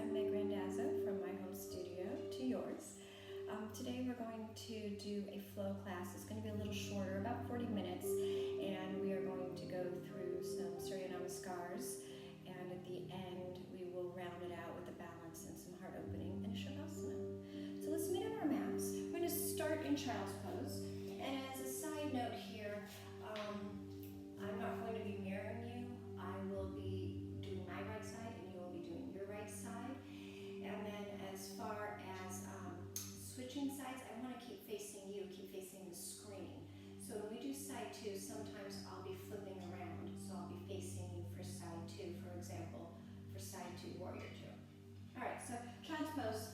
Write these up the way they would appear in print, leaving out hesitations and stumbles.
from my home studio to yours. Today we're going to do a flow class. It's going to be a little shorter, about 40 minutes, and we are going to go through some Surya Namaskars, and at the end we will round it out with a balance and some heart opening and a Shavasana. So let's meet on our mats. We're going to start in child's pose, and as a side note here, I'm not going to be mirroring you. I will be doing my right side and you will be doing your right side. And then as far as switching sides, I want to keep facing you, keep facing the screen. So when we do side two, sometimes I'll be flipping around. So I'll be facing you for side two, for example, for side two, warrior two. All right, so child's pose.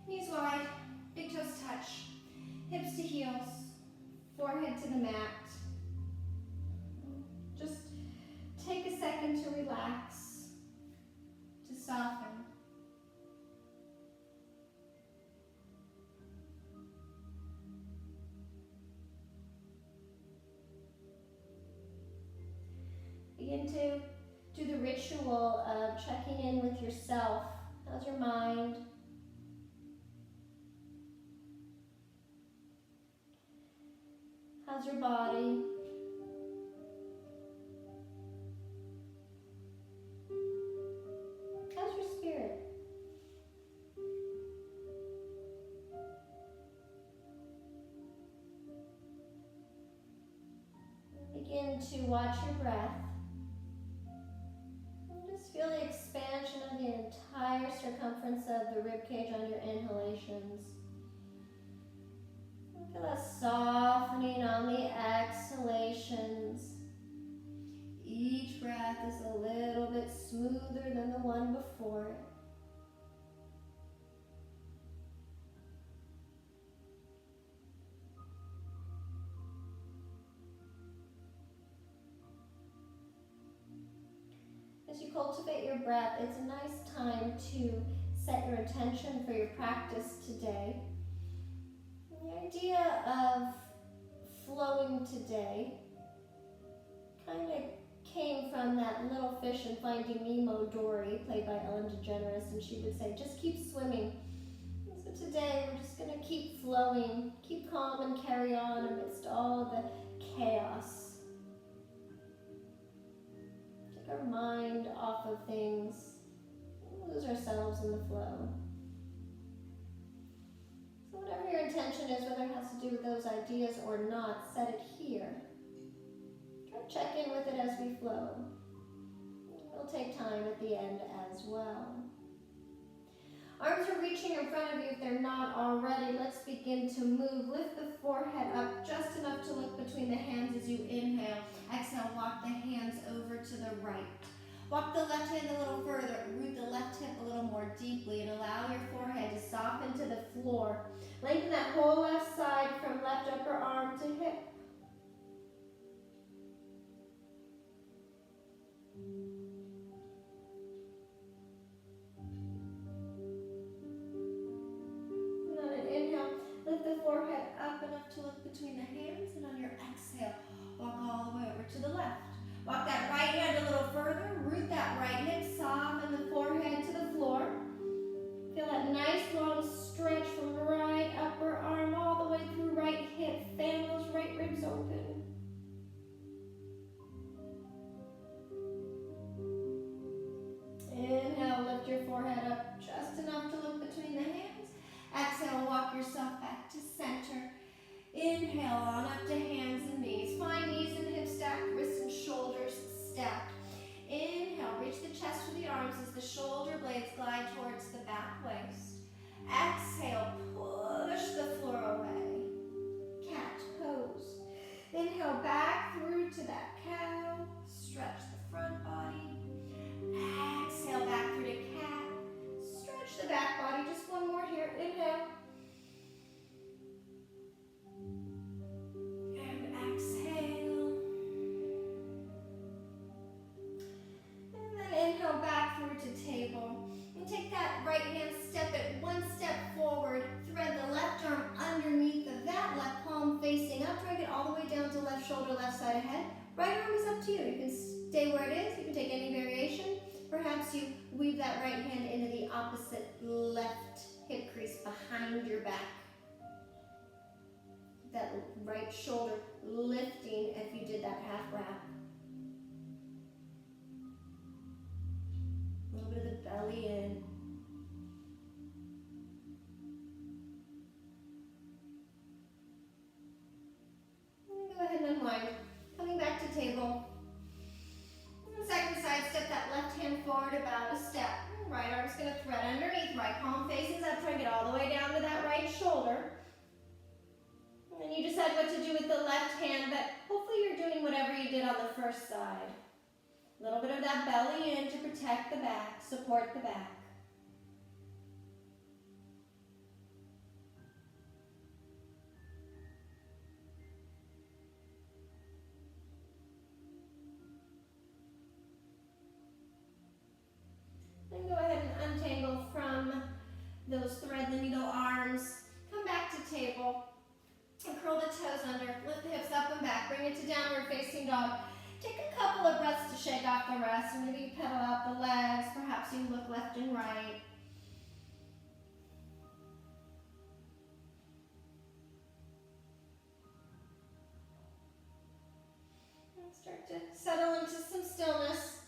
Knees wide, big toes touch, hips to heels, forehead to the mat. Just take a second to relax, to soften. Begin to do the ritual of checking in with yourself. How's your mind? How's your body? How's your spirit? Begin to watch your breath. Just feel the expansion of the entire circumference of the rib cage on your inhalations. Feel that softening on the exhalations. Each breath is a little bit smoother than the one before it. As you cultivate your breath, it's a nice time to set your intention for your practice today. The idea of flowing today kind of came from that little fish in Finding Nemo, Dory, played by Ellen DeGeneres, and she would say, just keep swimming. And so today we're just going to keep flowing, keep calm and carry on amidst all the chaos. Take our mind off of things, lose ourselves in the flow. So whatever your intention is, whether it has to do with those ideas or not, set it here. Try to check in with it as we flow. It'll take time at the end as well. Arms are reaching in front of you if they're not already. Let's begin to move. Lift the forehead up just enough to look between the hands as you inhale. Exhale, walk the hands over to the right. Walk the left hand a little further. Root the left hip a little more deeply and allow your forehead to soften to the floor. Lengthen that whole left side from left upper arm to hip. And on an inhale, lift the forehead up enough to look between the hands, and on your exhale, walk all the way over to the left. Walk that right hand a little further, root that right hip, soften the forehead to the floor. Feel that nice long stretch from right upper arm all the way through right hip. Fan those right ribs open. Inhale, lift your forehead up just enough to look between the hands. Exhale, walk yourself back to center. Inhale, on up to hands and knees. Find knees and hips stacked, wrists and shoulders stacked. Inhale, reach the chest for the arms as the shoulder blades glide towards the back waist. Exhale, push the floor away. Cat pose. Inhale, back through to that cow. Stretch the front body. Exhale, back through to cat. Stretch the back body. Just one more here. Inhale. And exhale. And then inhale back through to table. And take that right hand, step it one step forward. Thread the left arm underneath of that, left palm facing up. Drag it all the way down to left shoulder, left side ahead. Right arm is up to you. You can stay where it is. You can take any variation. Perhaps you weave that right hand into the opposite left hip crease behind your back. That right shoulder lifting if you did that half wrap. A little bit of the belly in. And go ahead and unwind. Coming back to table. And second side, step that left hand forward about a step. Right arm's going to thread underneath. Right palm faces up. Try and get all the way down to that right shoulder. And then you decide what to do with the left hand, but hopefully you're doing whatever you did on the first side. A little bit of that belly in to protect the back, support the back. Then go ahead and untangle from those thread the needle arms. Come back to table. And curl the toes under, lift the hips up and back, bring it to downward facing dog. Take a couple of breaths to shake off the rest, and maybe you pedal out the legs, perhaps you look left and right. And start to settle into some stillness.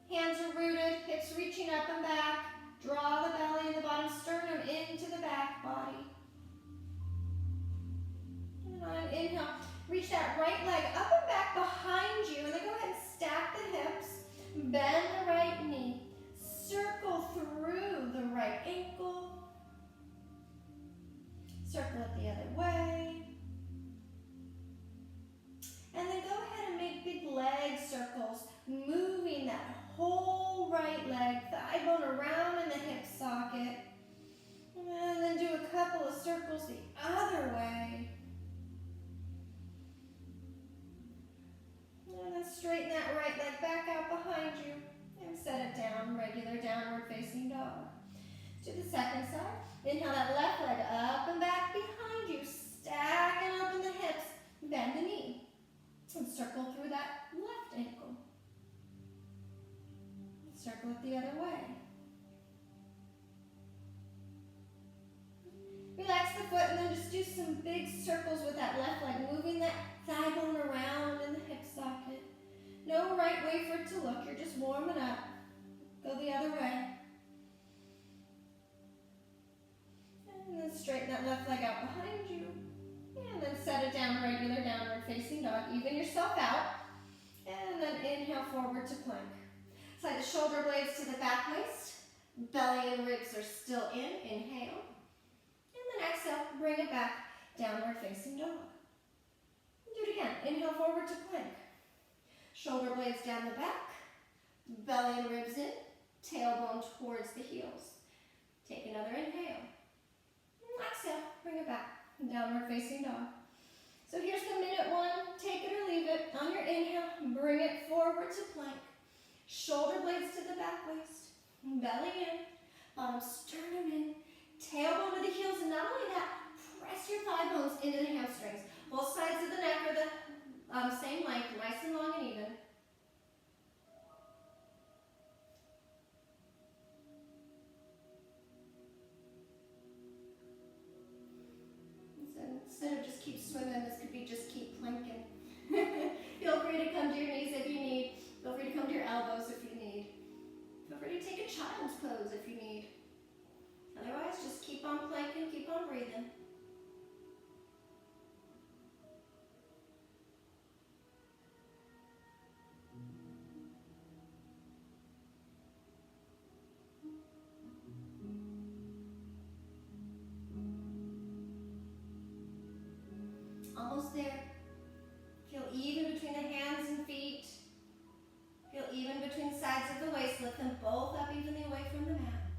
Hands are rooted, hips reaching up and back. Draw the belly and the bottom sternum into the back body. On an inhale, reach that right leg up and back behind you, and then go ahead and stack the hips, bend the right knee, circle through the right ankle, circle it the other way, and then go ahead and make big leg circles, moving that whole right leg, thigh bone around in the hip socket, and then do a couple of circles the other way. And then straighten that right leg back out behind you and set it down, regular downward facing dog. To the second side, inhale that left leg up and back behind you, stack and open the hips, bend the knee, and circle through that left ankle. Circle it the other way. Relax the foot and then just do some big circles with that left leg, moving that thigh bone around in the hip socket. No right way for it to look, you're just warming up. Go the other way. And then straighten that left leg out behind you. And then set it down, regular downward facing dog. Even yourself out. And then inhale forward to plank. Slide the shoulder blades to the back waist. Belly and ribs are still in. Inhale. And then exhale, bring it back, downward facing dog. Do it again. Inhale forward to plank. Shoulder blades down the back. Belly and ribs in. Tailbone towards the heels. Take another inhale. Exhale, bring it back, downward facing dog. So here's the minute one. Take it or leave it. On your inhale, bring it forward to plank. Shoulder blades to the back waist. Belly in. Bottom sternum in. Tailbone to the heels. And not only that, press your thigh bones into the hamstrings. Both sides of the neck are the same length, nice and long and even. Instead of just keep swimming, this could be just keep planking. Feel free to come to your knees if you need. Feel free to come to your elbows if you need. Feel free to take a child's pose if you need. Otherwise, just keep on planking, keep on breathing. Almost there. Feel even between the hands and feet. Feel even between the sides of the waist. Lift them both up evenly away from the mat.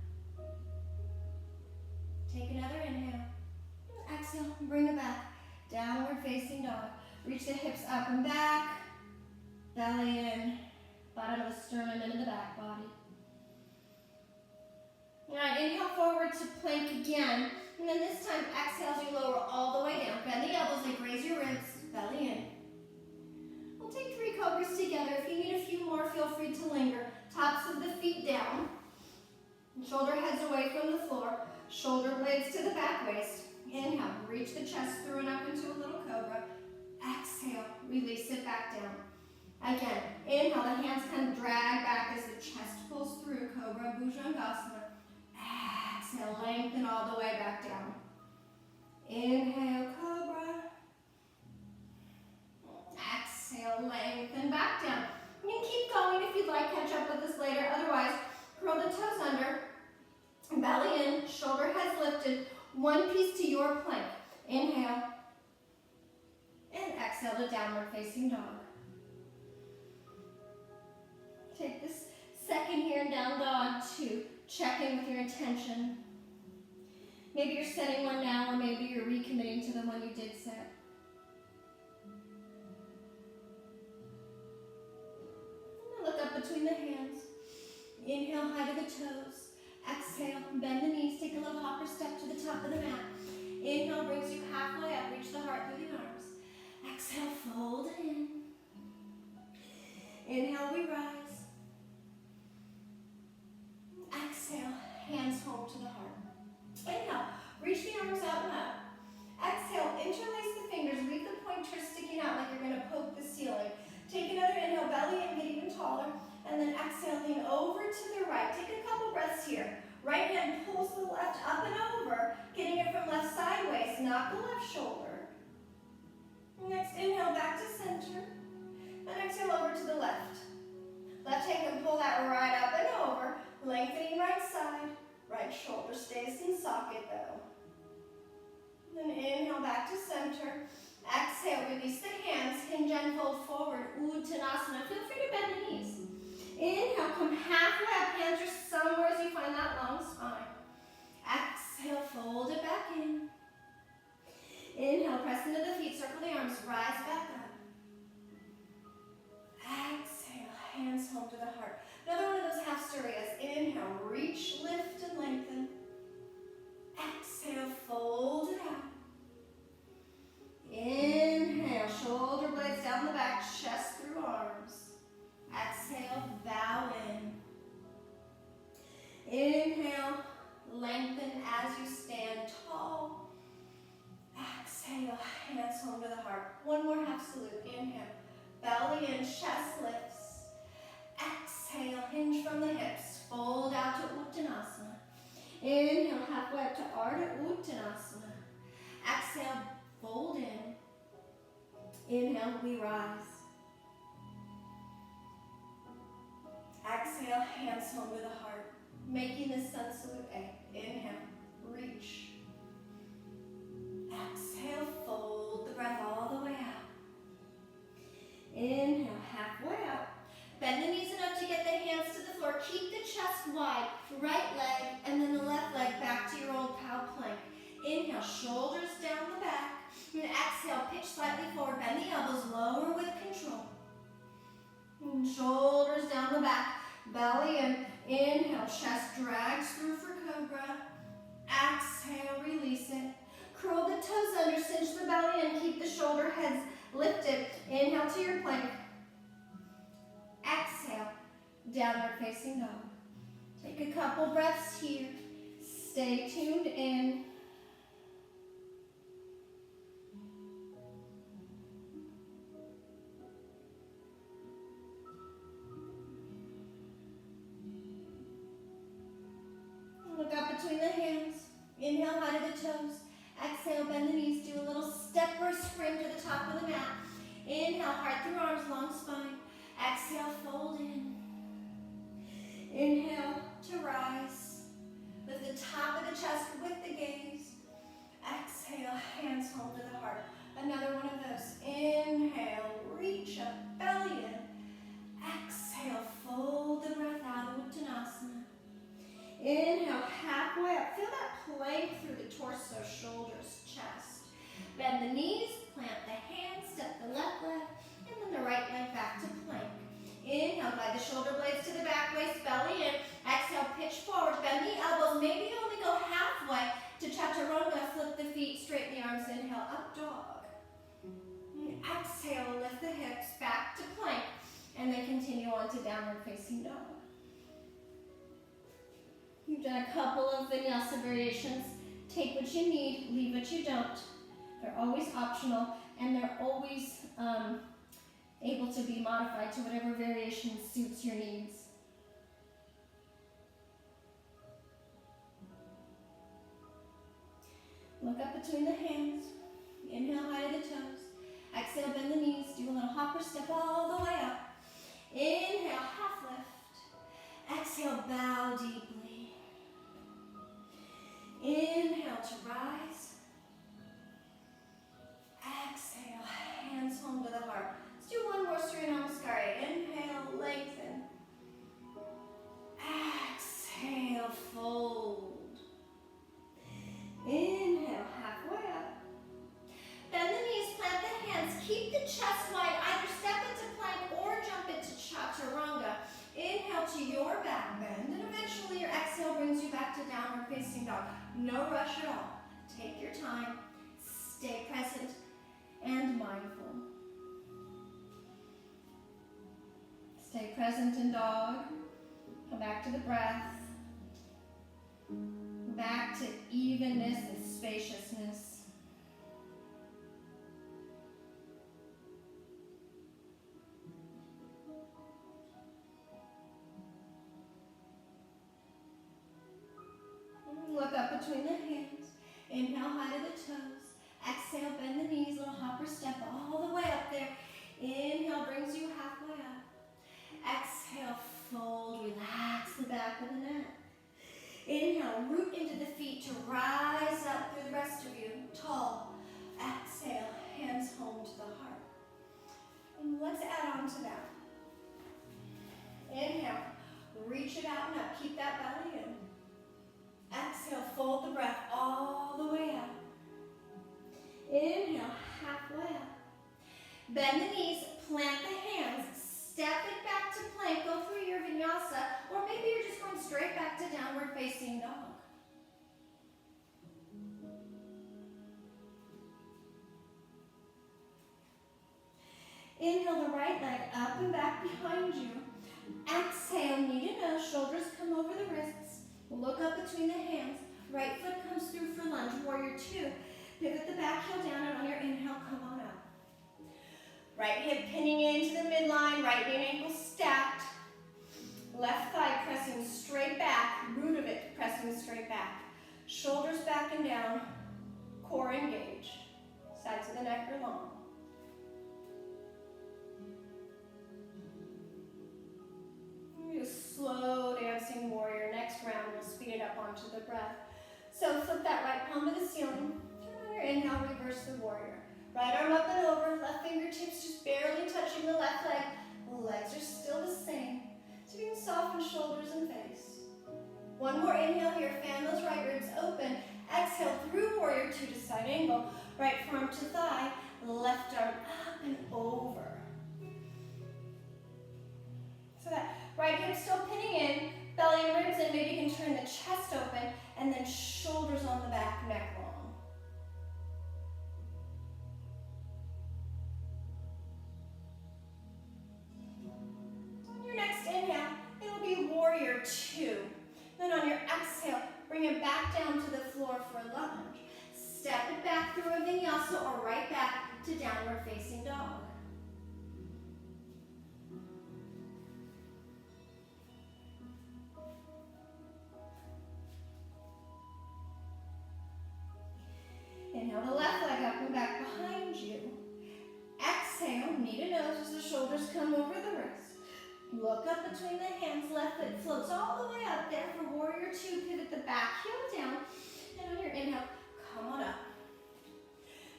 Take another inhale. Exhale, bring it back. Downward facing dog. Reach the hips up and back. Belly in. Bottom of the sternum into the back body. Alright, inhale forward to plank again. And then this time, exhale as you lower all the way down. Bend the elbows, like raise your ribs, belly in. We'll take 3 cobras together. If you need a few more, feel free to linger. Tops of the feet down. Shoulder heads away from the floor. Shoulder blades to the back waist. Inhale, reach the chest through and up into a little cobra. Exhale, release it back down. Again, inhale, the hands kind of drag back as the chest pulls through, Cobra Bhujangasana. Exhale, lengthen all the way back down. Inhale, Cobra. Exhale, lengthen back down. You can keep going if you'd like, catch up with this later. Otherwise, curl the toes under, belly in, shoulder heads lifted, one piece to your plank. Inhale, and exhale to downward facing dog. Take this second here in down dog to check in with your intention. Maybe you're setting one now, or maybe you're recommitting to the one you did set. And look up between the hands. Inhale, high to the toes. Exhale, bend the knees, take a little hopper step to the top of the mat. Inhale brings you halfway up, reach the heart through the arms. Exhale, fold it in. Inhale, we rise. Exhale, hands home to the heart. Inhale, reach the arms out and up. Exhale, interlace the fingers, leave the pointers sticking out like you're going to poke the ceiling. Take another inhale, belly in, get even taller. And then exhale, lean over to the right. Take a couple breaths here. Right hand pulls the left up and over, getting it from left sideways, not the left shoulder. Next, inhale back to center. And exhale over to the left. Left hand can pull that right up and over, lengthening right side. Right shoulder stays in socket though. Then inhale back to center. Exhale, release the hands, hinge and fold forward. Uttanasana. Feel free to bend the knees. Inhale, come halfway up, hands are somewhere as you find that long spine. Exhale, fold it back in. Inhale, press into the feet, circle the arms, rise back up. Exhale, hands home to the heart. Another one of those half stiriyas. Inhale, reach, lift, and lengthen. Exhale, fold it out. Inhale, shoulder blades down the back, chest through arms. Exhale, bow in. Inhale, lengthen as you stand tall. Exhale, hands home to the heart. One more half salute. Inhale, belly in, chest lifts. Exhale, hinge from the hips. Fold out to Uttanasana. Inhale, halfway up to Ardha Uttanasana. Exhale, fold in. Inhale, we rise. Exhale, hands home to the heart. Making the sun salute A. Inhale, reach. Exhale, fold the breath all the way out. Inhale, halfway up. Bend the knees enough to get the hands to the floor. Keep the chest wide. Right leg and then the left leg back to your old cow plank. Inhale, shoulders down the back. And exhale, pitch slightly forward. Bend the elbows, lower with control. And shoulders down the back. Belly in. Inhale, chest drags through for cobra. Exhale, release it. Curl the toes under, cinch the belly in. Keep the shoulder heads lifted. Inhale to your plank. Exhale, downward facing dog. Take a couple breaths here. Stay tuned in. Look up between the hands. Inhale, high to the toes. Exhale, bend the knees. Do a little step or spring to the top of the mat. Inhale, heart through arms, long spine. Exhale, fold in. Inhale to rise. Lift the top of the chest with the gaze. Exhale, hands home to the heart. Another one of those. Inhale, reach up, belly in. Exhale, fold the breath out, Uttanasana. Inhale, halfway up. Feel that plank through the torso, shoulders, chest. Bend the knees, plant the hands, step the left leg, and then the right leg back to plank. Inhale, glide the shoulder blades to the back, waist, belly in. Exhale, pitch forward, bend the elbows. Maybe you only go halfway to chaturanga. Flip the feet, straighten the arms. Inhale, up dog. And exhale, lift the hips back to plank. And then continue on to downward facing dog. You We've done a couple of vinyasa variations. Take what you need, leave what you don't. They're always optional, and they're always able to be modified to whatever variation suits your needs. Look up between the hands. Inhale, high to the toes. Exhale, bend the knees. Do a little hopper step all the way up. Inhale, half lift. Exhale, bow deeply. Inhale to rise. Exhale, hands home to the heart. Let's do one more Surya Namaskar. Inhale, lengthen. Exhale, fold. Inhale, halfway up. Bend the knees, plant the hands. Keep the chest wide. Either step into plank or jump into chaturanga. Inhale to your back bend, and eventually your exhale brings you back to downward facing dog. No rush at all. Take your time. Stay present and mindful. Stay present in dog. Come back to the breath. Back to evenness and spaciousness. Look up between the hands. Inhale, high to the toes. Exhale, bend the knees, little hopper step all the way up there. Inhale brings you halfway up. Exhale, fold, relax the back of the neck. Inhale, root into the feet to rise up through the rest of you, tall. Exhale, hands home to the heart. And let's add on to that. Inhale, reach it out and up, keep that belly in. Exhale, fold the breath all the way out. Inhale, halfway up. Bend the knees, plant the hands, step it back to plank, go through your vinyasa, or maybe you're just going straight back to downward facing dog. Inhale the right leg up and back behind you. Exhale, knee to nose, shoulders come over the wrists. Look up between the hands. Right foot comes through for lunge, warrior two. Pivot the back heel down, and on your inhale, come on up. Right hip pinning into the midline, right knee and ankle stacked. Left thigh pressing straight back, root of it pressing straight back. Shoulders back and down, core engaged. Sides of the neck are long. Do a slow dancing warrior. Next round, we'll speed it up onto the breath. So flip that right palm to the ceiling. Turn on your inhale, reverse the warrior. Right arm up and over, left fingertips just barely touching the left leg. Legs are still the same. So you can soften shoulders and face. One more inhale here, fan those right ribs open. Exhale through warrior two to side angle. Right forearm to thigh, left arm up and over. So that right hip still pinning in, belly and ribs in. Maybe you can turn the chest open and then shoulders on the back, neck long. On your next inhale, it will be warrior two. Then on your exhale, bring it back down to the floor for a lunge. Step it back through a vinyasa or right back to downward facing dog. Inhale the left leg up and back behind you. Exhale, knee to nose as the shoulders come over the wrist. Look up between the hands, left foot floats all the way up there for warrior two. Pivot the back heel down, and on your inhale, come on up.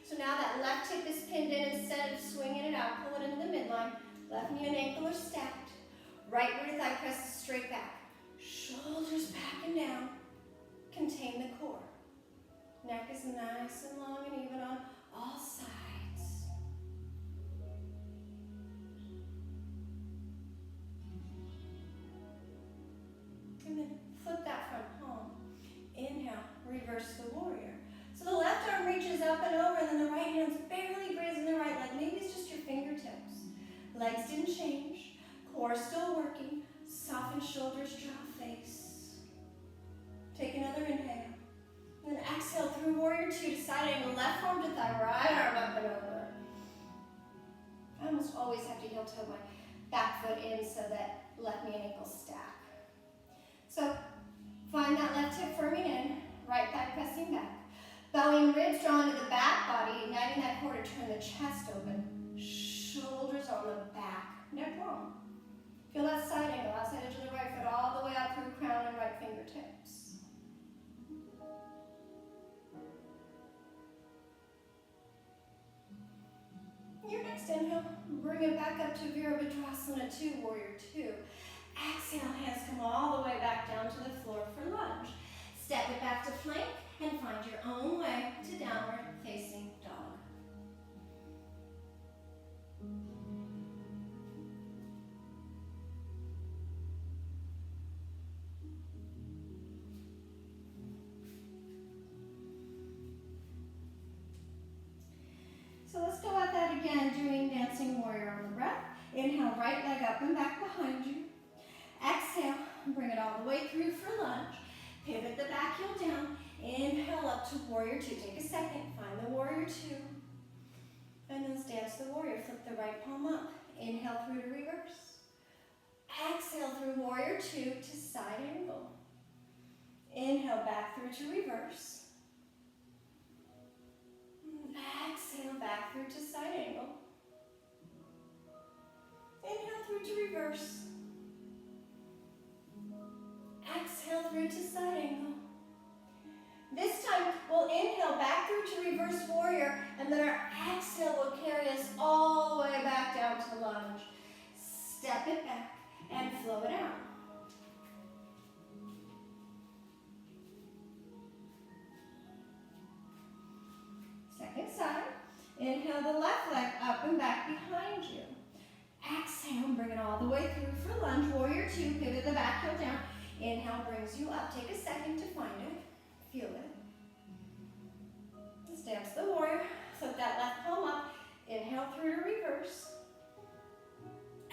So now that left hip is pinned in. Instead of swinging it out, pull it into the midline. Left knee and ankle are stacked. Right rear thigh presses straight back. Shoulders back and down. Contain the core. Neck is nice and long and even on all sides. And then flip that front palm. Inhale, reverse the warrior. So the left arm reaches up and over, and then the right hand's barely grazing the right leg. Maybe it's just your fingertips. Legs didn't change. Core still working. Soften shoulders, draw face. Take another inhale. And then exhale through warrior two to side angle, left arm to thigh, right arm up and over. I almost always have to heel toe my back foot in so that left knee and ankle stack. So find that left hip firming in, right thigh pressing back. Belly and ribs drawn to the back body, igniting that core to turn the chest open. Shoulders on the back, neck long. Feel that side angle, outside edge of the right foot all the way out through crown and right fingertips. Your next inhale, bring it back up to Virabhadrasana 2, warrior 2. Exhale, hands come all the way back down to the floor for lunge. Step it back to plank and find your own way to downward facing dog. So let's go at that again, doing dancing warrior on the breath. Inhale, right leg up and back behind you. Exhale, bring it all the way through for lunge. Pivot the back heel down. Inhale up to warrior two. Take a second, find the warrior two. And then dance the warrior. Flip the right palm up. Inhale through to reverse. Exhale through warrior two to side angle. Inhale back through to reverse. Exhale back through to side angle. Inhale through to reverse. Exhale through to side angle. This time we'll inhale back through to reverse warrior, and then our exhale will carry us all the way back down to lunge. Step it back and flow it out. Second side. Inhale the left leg up and back behind you. Exhale, bring it all the way through for lunge. Warrior two, pivot the back heel down. Inhale brings you up. Take a second to find it. Feel it. Let's dance the warrior. Flip that left palm up. Inhale through to reverse.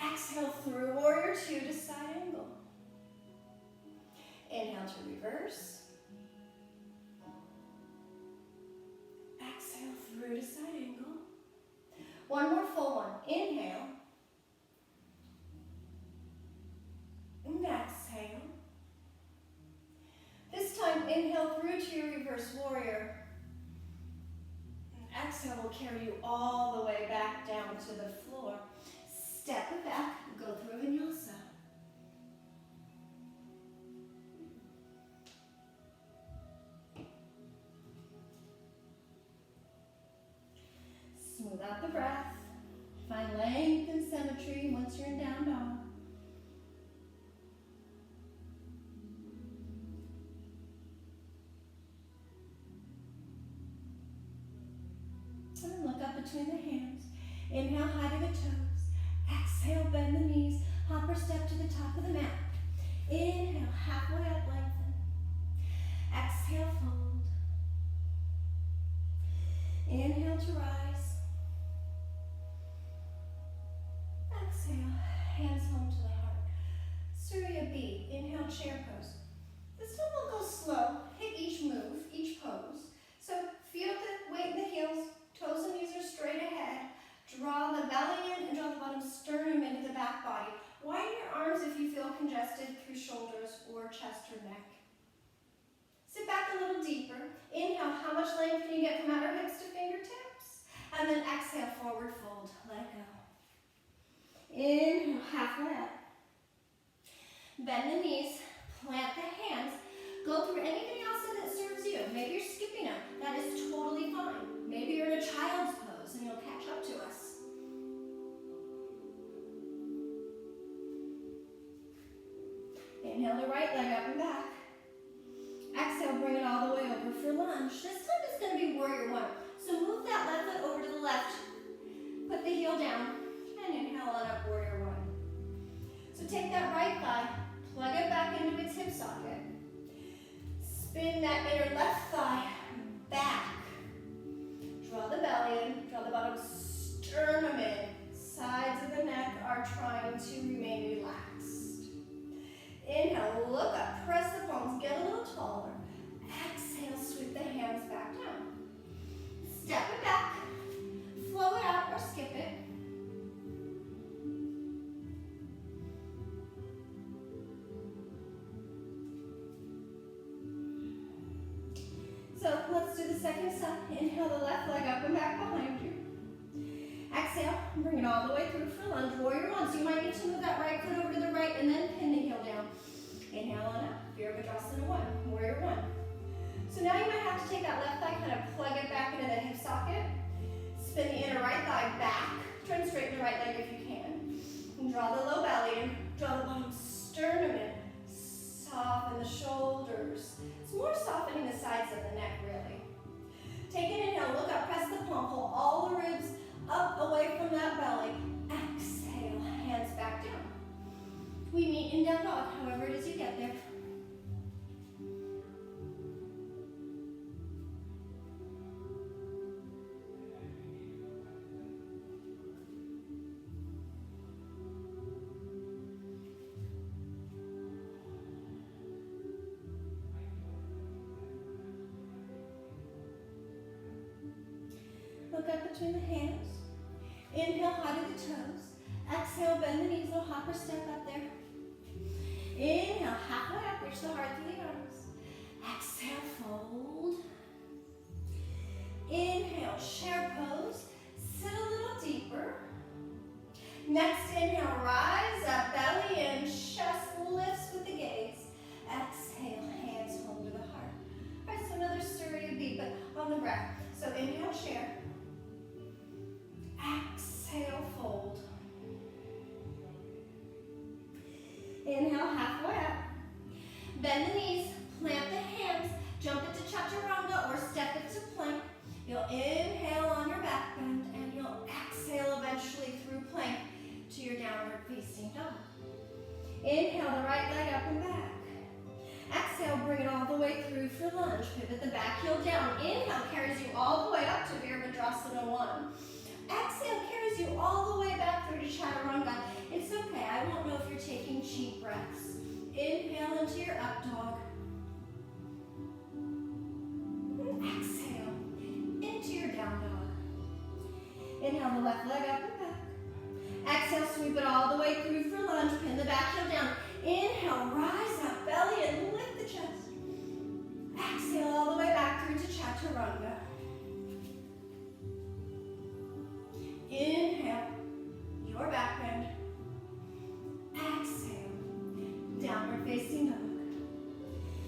Exhale through warrior two to side angle. Inhale to reverse. Exhale through to side angle. One more full one. Inhale. And exhale. This time, inhale through to your reverse warrior. And exhale will carry you all the way back down to the floor. Step it back, go through a vinyasa. Smooth out the breath. Find length and symmetry once you're in down dog. And look up between the hands. Inhale, high to the toes. Exhale, bend the knees. Hopper step to the top of the mat. Inhale, halfway up, lengthen. Exhale, fold. Inhale to rise. Exhale, hands home to the heart. Surya B, inhale, chair pose. This time we'll go slow. Hit each move, each pose. So feel the weight in the heels. Toes and knees are straight ahead. Draw the belly in and draw the bottom sternum into the back body. Widen your arms if you feel congested through shoulders or chest or neck. Sit back a little deeper. Inhale, how much length can you get from outer hips to fingertips? And then exhale, forward fold. Let go. Inhale, halfway up. Bend the knees, plant the hands. Go through anything else that serves you. Maybe you're skipping them. That is totally fine. Maybe you're in a child's pose and you'll catch up to us. Inhale the right leg up and back. Exhale, bring it all the way over for lunge. This time it's going to be warrior one. So move that left foot over to the left. Put the heel down and inhale on up warrior one. So take that right thigh, plug it back into its hip socket. Spin that inner left thigh back. Draw the belly in, draw the bottom sternum in. Sides of the neck are trying to remain relaxed. Inhale, look up, press the palms, get a little taller. Let's do the second side. Inhale the left leg up and back behind you. Exhale, bring it all the way through for lunge. Warrior one. So you might need to move that right foot over to the right and then pin the heel down. Inhale on up. Virabhadrasana one. Warrior one. So now you might have to take that left thigh, kind of plug it back into the hip socket. Spin the inner right thigh back. Turn straight the right leg if you can. And draw the low belly in. Draw the bottom sternum in. Soften the shoulders. It's more softening the sides of the neck, really. Take an inhale, look up, press the palm, pull all the ribs up away from that belly. Exhale, hands back down. We meet in down dog, however it is you get there. Look up between the hands. Inhale, high to the toes. Exhale, bend the knees, little hopper step up there. Inhale, halfway up, reach the heart through the arms. Exhale, fold. Inhale, chair pose. Sit a little deeper. Next inhale, rise up, belly in, chest lifts with the gaze. Exhale, hands home to the heart. All right, so another Surya beat, but on the breath. So inhale, chair. Exhale, fold. Inhale, halfway up. Bend the knees, plant the hands, jump into chaturanga or step into plank. You'll inhale on your back bend and you'll exhale eventually through plank to your downward facing dog. Inhale the right leg up and back. Exhale, bring it all the way through for lunge. Pivot the back heel down. Inhale carries you all the way up to Virabhadrasana 1. Exhale carries you all the way back through to chaturanga. It's okay, I won't know if you're taking cheap breaths. Inhale into your up dog. Exhale into your down dog. Inhale the left leg up and back. Exhale, sweep it all the way through for lunge. Pin the back heel down. Inhale, rise up, belly and lift the chest. Exhale all the way back through to chaturanga. Inhale, your back bend. Exhale, downward facing dog.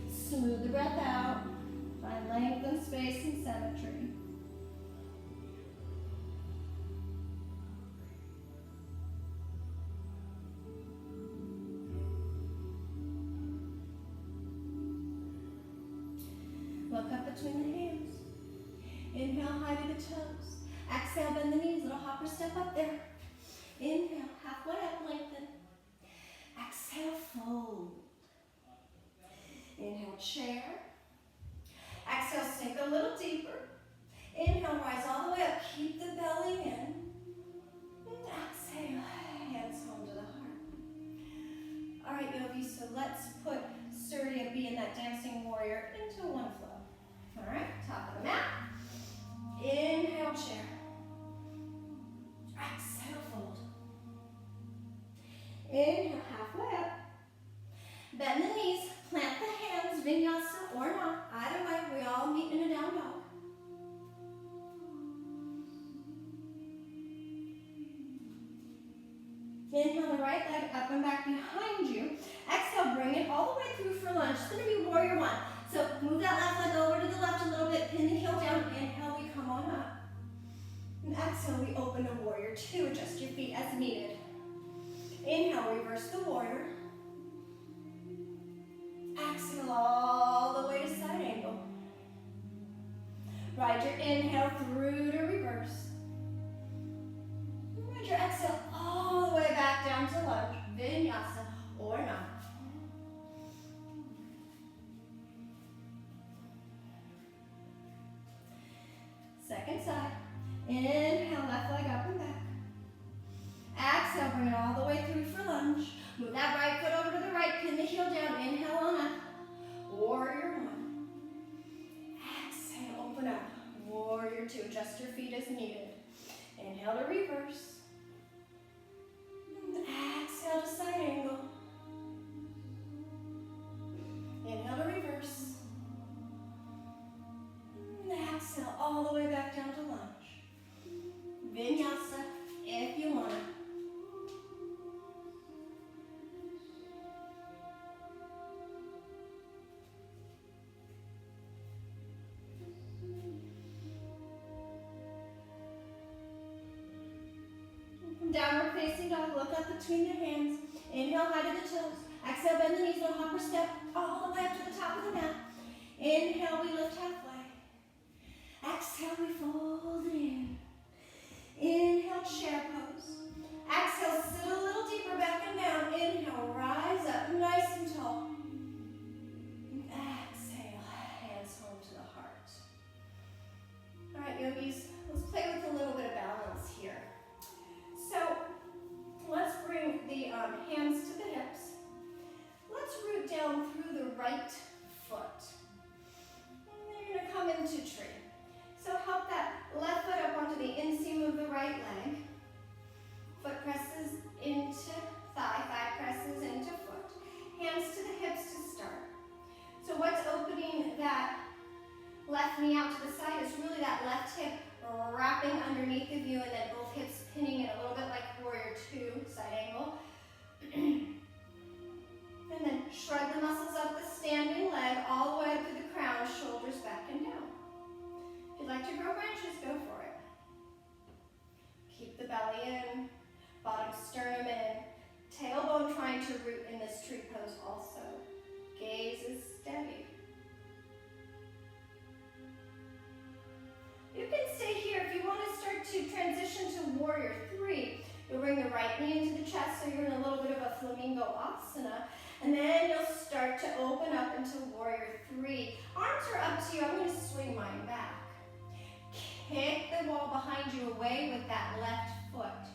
Smooth the breath out. Find length and space and symmetry. Look up between the hands. Inhale, high to the toes. Exhale, bend the knees, little hopper step up there. Inhale, halfway up, lengthen. Exhale, fold. Inhale, chair. Exhale, sink a little deeper. Inhale, rise all the way up, keep the belly in. And exhale, hands home to the heart. All right, yogis, so let's put Surya B in that dancing warrior into one flow. All right, top of the mat. Inhale, chair. Exhale, fold. Inhale, halfway up. Bend the knees, plant the hands, vinyasa or not. Either way, we all meet in a down dog. Inhale the right leg up and back behind you. Exhale, bring it all the way through for lunge. It's going to be warrior one. So move that left leg over to the left a little bit, pin the heel down. Inhale, we come on up. And exhale, we open to warrior two. Adjust your feet as needed. Inhale, reverse the warrior. Exhale all the way to side angle. Ride your inhale through to reverse. Ride your exhale all the way back down to lunge, vinyasa or not. Second side. Inhale, left leg up and back. Exhale, bring it all the way through for lunge. Move that right foot over to the right, pin the heel down, inhale on up. Warrior one. Exhale, open up. Warrior two, adjust your feet as needed. Inhale to reverse. Exhale to side angle. Inhale to reverse. facing dog. Look up between the hands. Inhale, high to the toes. Exhale, bend the knees, little hopper step all the way up to the top of the mat. Inhale, we lift halfway. Exhale, we fold it in. Inhale, chair pose. Exhale, sit a little deeper back and down. Inhale, rise up nice and tall. Exhale, hands home to the heart. All right, yogis, let's play with a little bit of balance here. So let's bring the hands to the hips. Let's root down through the right foot. And then you're going to come into tree. So help that left foot up onto the inseam of the right leg. Foot presses into thigh, thigh presses into foot. Hands to the hips to start. So what's opening that left knee out to the side is really that left hip wrapping underneath of you, and then both hips pinning it a little bit like warrior two, side angle. And then shrug the muscles up the standing leg all the way up to the crown, shoulders back and down. If you'd like to grow branches, go for it. Keep the belly in, bottom sternum in, tailbone trying to root in this tree pose also. Gaze is steady. You can stay here. If you want to start to transition to warrior three, you'll bring the right knee into the chest so you're in a little bit of a flamingo asana. And then you'll start to open up into warrior three. Arms are up to you. I'm going to swing mine back. Kick the wall behind you away with that left foot.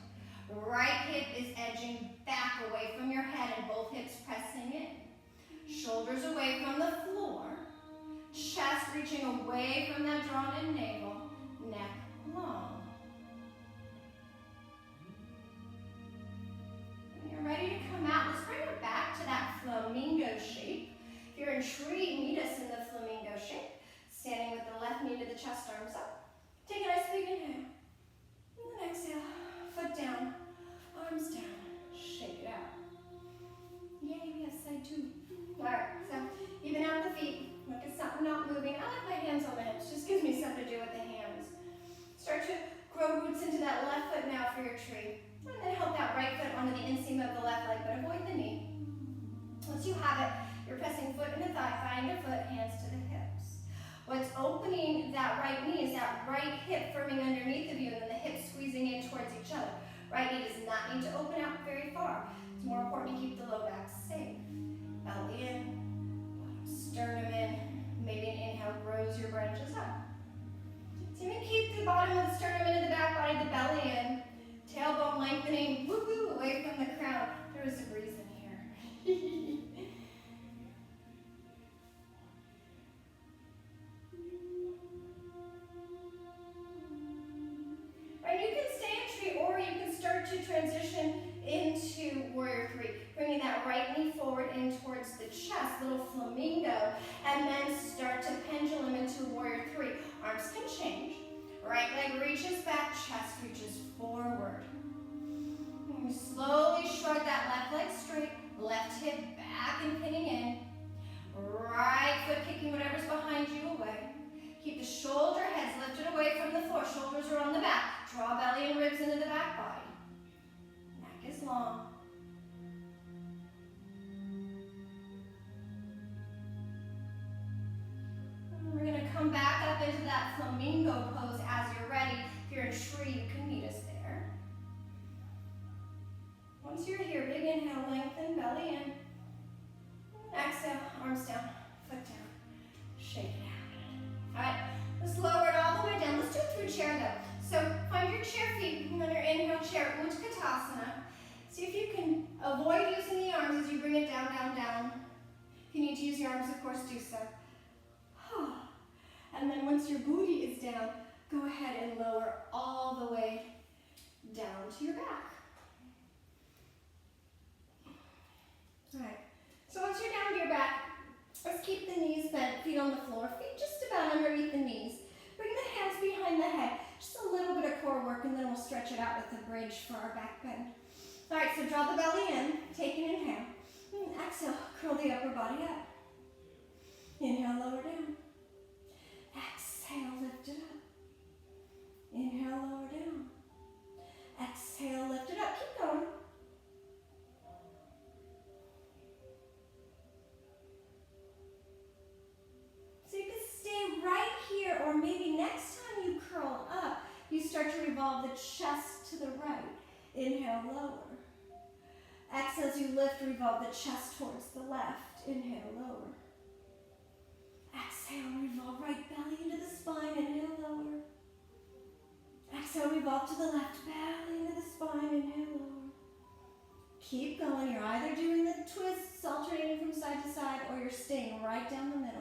Right hip is edging back away from your head and both hips pressing in. Shoulders away from the floor. Chest reaching away from that drawn-in navel. Neck long. When you're ready to come out, let's bring it back to that flamingo shape. If you're in tree, meet us in the flamingo shape. Standing with the left knee to the chest, arms up. Take a nice big inhale. And then exhale. Foot down, arms down. Shake it out. Yay, we have side two. All right, so even out the feet. Look at something not moving. I like my hands on the hips. Just gives me something to do with the hands. Start to grow roots into that left foot now for your tree. And then help that right foot onto the inseam of the left leg, but avoid the knee. Once you have it, you're pressing foot into thigh, thigh into foot, hands to the hips. What's opening that right knee is that right hip firming underneath of you, and then the hips squeezing in towards each other. Right knee does not need to open out very far. It's more important to keep the low back safe. Belly in. Sternum in, maybe an inhale grows your branches up. So you can keep the bottom of the sternum into the back body, the belly in, tailbone lengthening, woo-hoo, away from the crown. There is a breeze in here. Right, you can stay in tree or you can start to transition into warrior three. Bringing that right knee forward in towards the chest, little flamingo, and then start to pendulum into warrior three. Arms can change. Right leg reaches back, chest reaches forward. And you slowly shrug that left leg straight, left hip back and pinning in. Right foot kicking whatever's behind you away. Keep the shoulder heads lifted away from the floor. Shoulders are on the back. Draw belly and ribs into the back body. Neck is long. We're going to come back up into that flamingo pose as you're ready. If you're in tree, you can meet us there. Once you're here, big inhale, lengthen, belly in. Exhale, arms down, foot down. Shake it out. All right, let's lower it all the way down. Let's do it through chair though. So find your chair feet, and then your inhale chair, Utkatasana. See if you can avoid using the arms as you bring it down, down, down. If you need to use your arms, of course, do so. And then once your booty is down, go ahead and lower all the way down to your back. All right, so once you're down to your back, let's keep the knees bent, feet on the floor, feet just about underneath the knees. Bring the hands behind the head, just a little bit of core work, and then we'll stretch it out with the bridge for our back bend. All right, so draw the belly in, take an inhale. And exhale, curl the upper body up. Inhale, lower down. Exhale, lift it up. Inhale, lower down. Exhale, lift it up. Keep going. or maybe next time you curl up, you start to revolve the chest to the right. Inhale, lower. Exhale as you lift, revolve the chest towards the left. Inhale, lower. Exhale, revolve right belly into the spine. Inhale, lower. Exhale, revolve to the left belly into the spine. Inhale, lower. Keep going. You're either doing the twists, alternating from side to side, or you're staying right down the middle.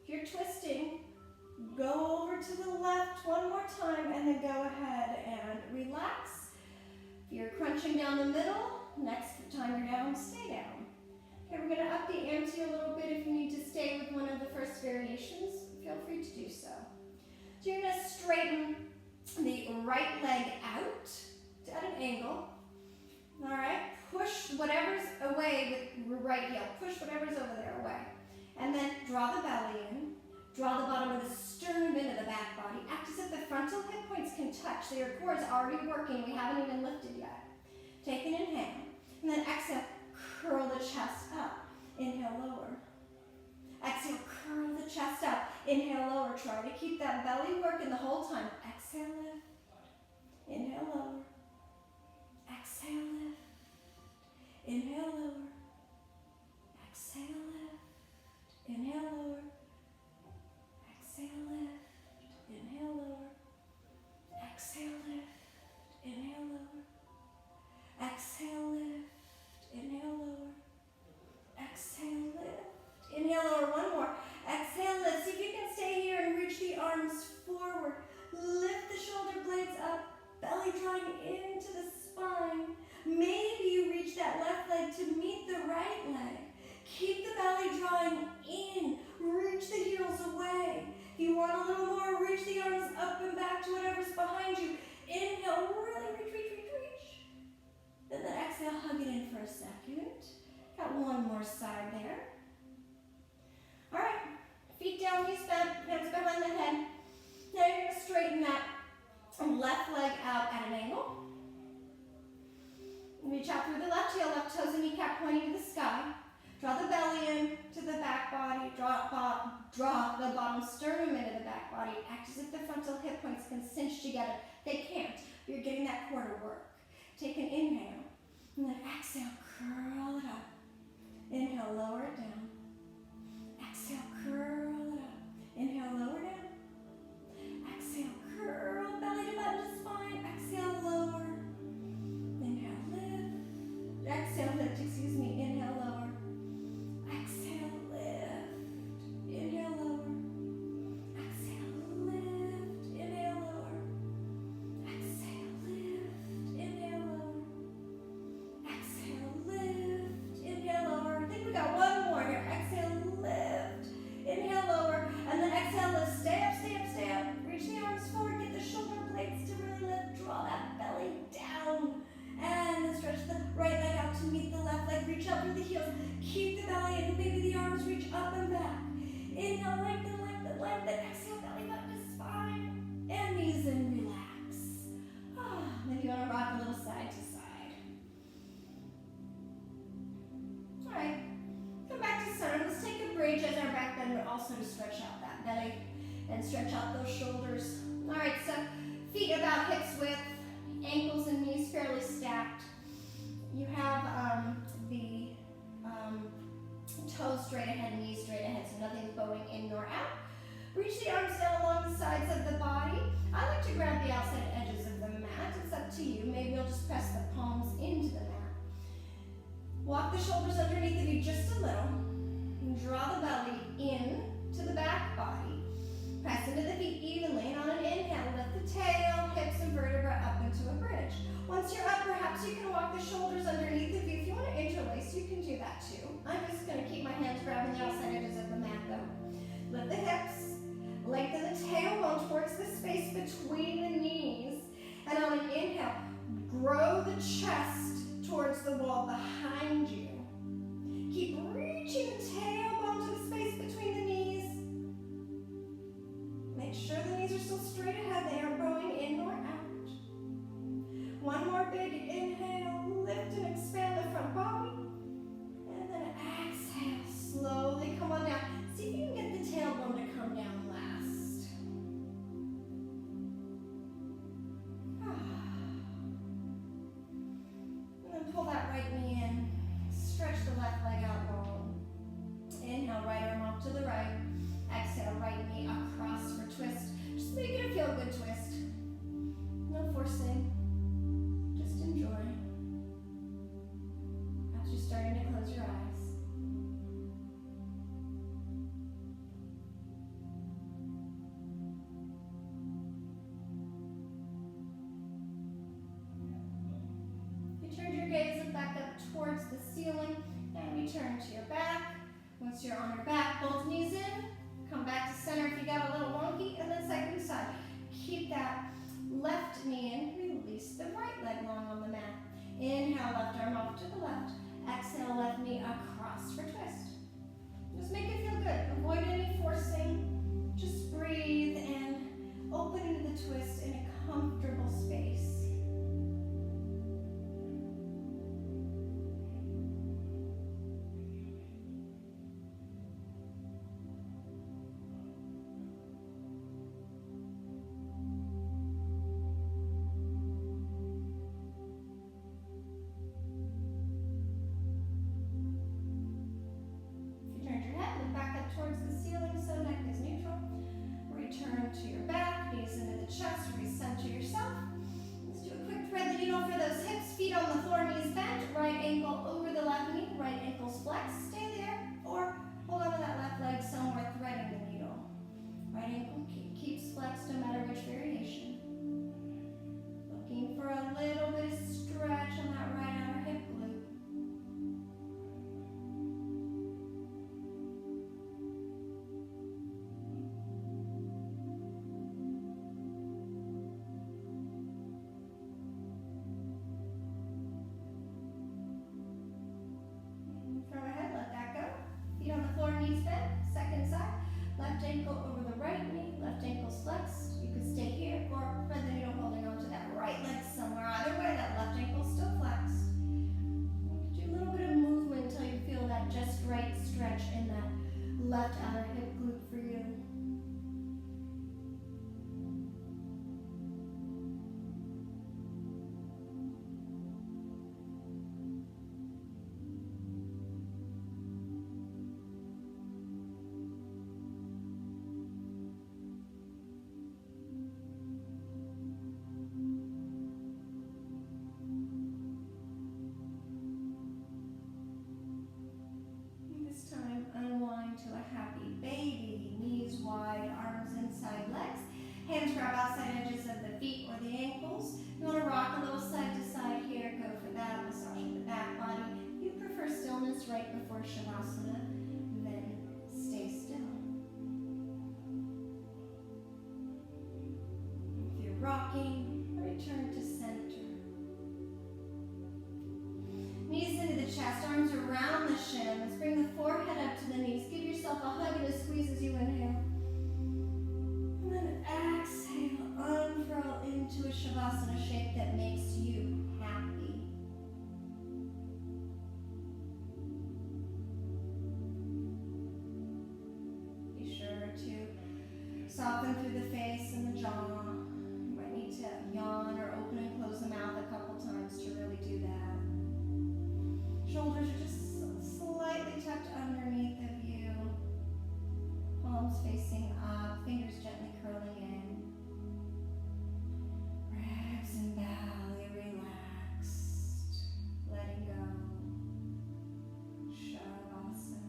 If you're twisting, go over to the left one more time and then go ahead and relax. If you're crunching down the middle, next time you're down, stay down. Okay, we're going to up the ante a little bit. If you need to stay with one of the first variations, feel free to do so. So you're going to straighten the right leg out at an angle. All right, push whatever's away with right heel. Push whatever's over there away. And then draw the belly in. Draw the bottom of the sternum into the back body. Act as if the frontal hip points can touch. So your core is already working. We haven't even lifted yet. Take an inhale. And then exhale, curl the chest up. Inhale, lower. Exhale, curl the chest up. Inhale, lower. Try to keep that belly working the whole time. Exhale, lift. Inhale, lower. Exhale, lift. Inhale, lower. Exhale, lift. Inhale, lower. Exhale, lift. Inhale, lower. Exhale, lift. Inhale, lower. Exhale, lift. Inhale, lower. Exhale, lift. Inhale, lower. One more. Exhale, lift. See if you can stay here and reach the arms forward. Lift the shoulder blades up. Belly drawing into the spine. Maybe you reach that left leg to meet the right leg. Keep the belly drawing in. Reach the heels away. If you want a little more, reach the arms up and back to whatever's behind you. Inhale, really reach, reach, reach, reach. And then exhale, hug it in for a second. Got one more side there. All right, feet down, knees bent, hands behind the head. Now you're going to straighten that left leg out at an angle. Reach out through the left heel, left toes and kneecap pointing to the sky. Draw the belly in to the back body. Draw the bottom sternum into the back body. Act as if the frontal hip points can cinch together. They can't. You're getting that core to work. Take an inhale. And then exhale, curl it up. Inhale, lower it down. Exhale, curl it up. Inhale, lower down. Exhale, curl belly to button to spine. Exhale, lower. Inhale, lift. Exhale, lift, excuse me. Inhale, lower. Exhale, lift. Inhale, lower. Exhale, lift. Inhale, lower. Exhale, lift. Inhale, lower. Exhale, lift. Inhale, lower. I think we got one more here. Exhale, lift. Inhale, lower. And then exhale, lift. Stay up, stay up, stay up. Reach the arms forward. Get the shoulder blades to really lift. Draw that belly down. And then stretch the right leg out to meet the left leg. Reach up through the heels. Keep the belly in. Maybe the arms reach up and back. Inhale, lengthen, lengthen, lengthen. Exhale, belly button to spine. And knees in, relax. Then you want to rock a little side to side. All right. Come back to center. Let's take a bridge as our back bend, but also to stretch out that belly and stretch out those shoulders. All right, so feet about hips width, ankles and knees fairly stacked. You have the toes straight ahead, knees straight ahead, so nothing's bowing in nor out. Reach the arms down along the sides of the body. I like to grab the outside edges of the mat. It's up to you. Maybe you'll just press the palms into the mat. Walk the shoulders underneath of you just a little. And draw the belly in to the back body. Press into the feet evenly, and on an inhale, lift the tail, hips, and vertebra up into a bridge. Once you're up, perhaps you can walk the shoulders underneath of you. If you want to interlace, you can do that too. I'm just going to keep my hands grabbing the outside edges of the mat though. Lift the hips, lengthen the tailbone towards the space between the knees, and on an inhale, grow the chest towards the wall behind you. Keep reaching the tailbone to the space between the knees. Make sure the knees are off to the right. Exhale, right knee across for twist. Just make it a feel-good twist. No forcing. Just enjoy. As you're starting to close your eyes. You turn your gaze back up towards the ceiling and return to your back. Once you're on your back, both knees in. Come back to center if you got a little wonky, and then side to side. Keep that left knee in. Release the right leg long on the mat. Inhale, left arm off to the left. Exhale, left knee across for twist. Just make it feel good. Avoid any forcing. Just breathe and open into the twist in a comfortable space. Towards the ceiling, so neck is neutral. Return to your back, knees into the chest, recenter yourself. Let's do a quick thread the needle for those hips, feet on the floor, knees bent, right ankle over the left knee, right ankle's flexed, stay there, or hold on to that left leg somewhere, threading the needle. Right ankle keeps flexed no matter which variation. Looking for a little bit of stretch on that right outer hip glute. From ahead, let that go. Feet on the floor, knees bent. Second side. Left ankle over the right knee. Left ankle's flexed. You could stay here or thread the needle holding on to that right leg somewhere. Either way, that left ankle's still flexed. Do a little bit of movement until you feel that just right stretch in that left outer hip glute for you. Unwind to a happy baby. Knees wide, arms inside legs. Hands grab outside edges of the feet or the ankles. You want to rock a little side to side here. Go for that. Massaging the back body. If you prefer stillness right before Shavasana, then stay still. If you're rocking, return to center. Knees into the chest, arms around the shins. Bring the forehead up to the knees. Give yourself a hug and a squeeze as you inhale. And then exhale, unfurl into a Shavasana shape that makes you happy. Be sure to soften through the face and the jaw. You might need to yawn or open and close the mouth a couple times to really do that. Shoulders are just slightly tucked underneath of you. Palms facing up, fingers gently curling in. Ribs and belly relaxed. Letting go. Shavasana.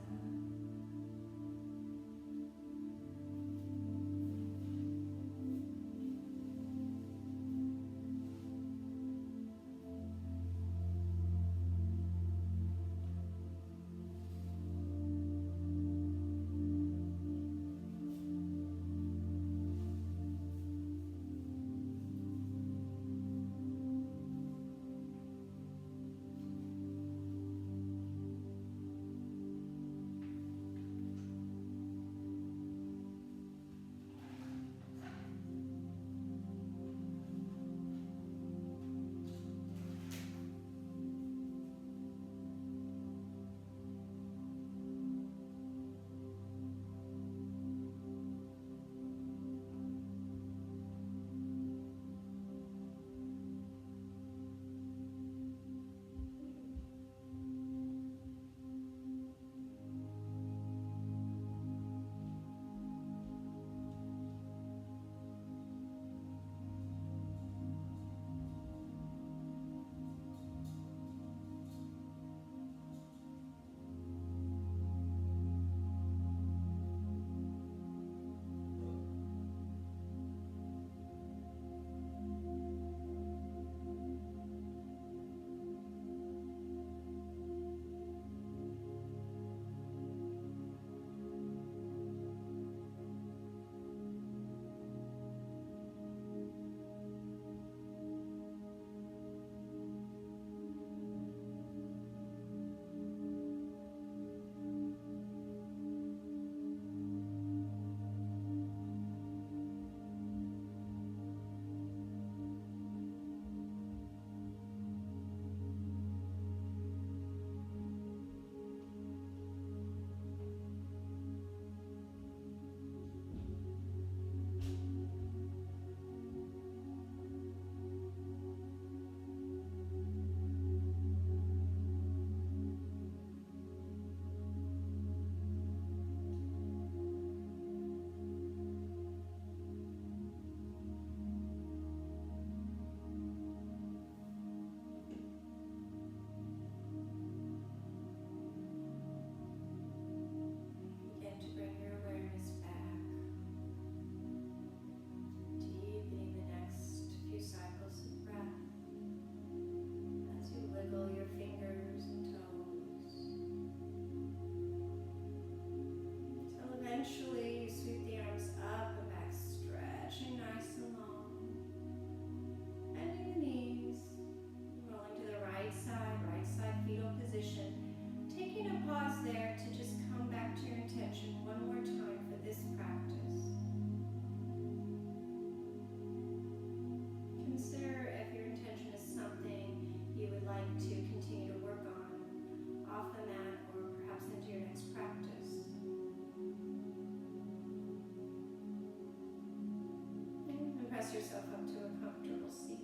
yourself up to a comfortable seat.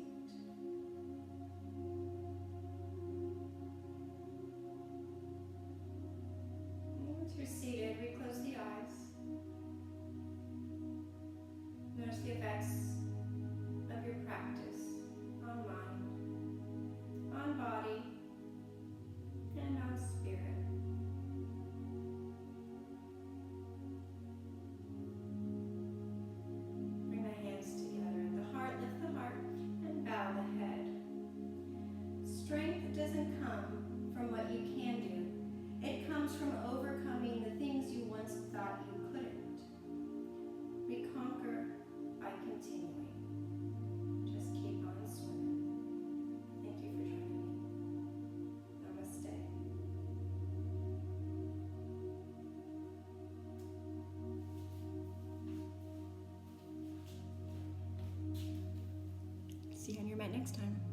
Once you're seated, we close the eyes. Notice the effects of your practice on mind, on body, and on spirit. Bring the hands together at the heart, lift the heart, and bow the head. Strength doesn't come from what you can do. It comes from overcoming the things you once thought you couldn't. We conquer by continuing. Just keep on swimming. Thank you for joining me. Namaste. See you on your mat next time.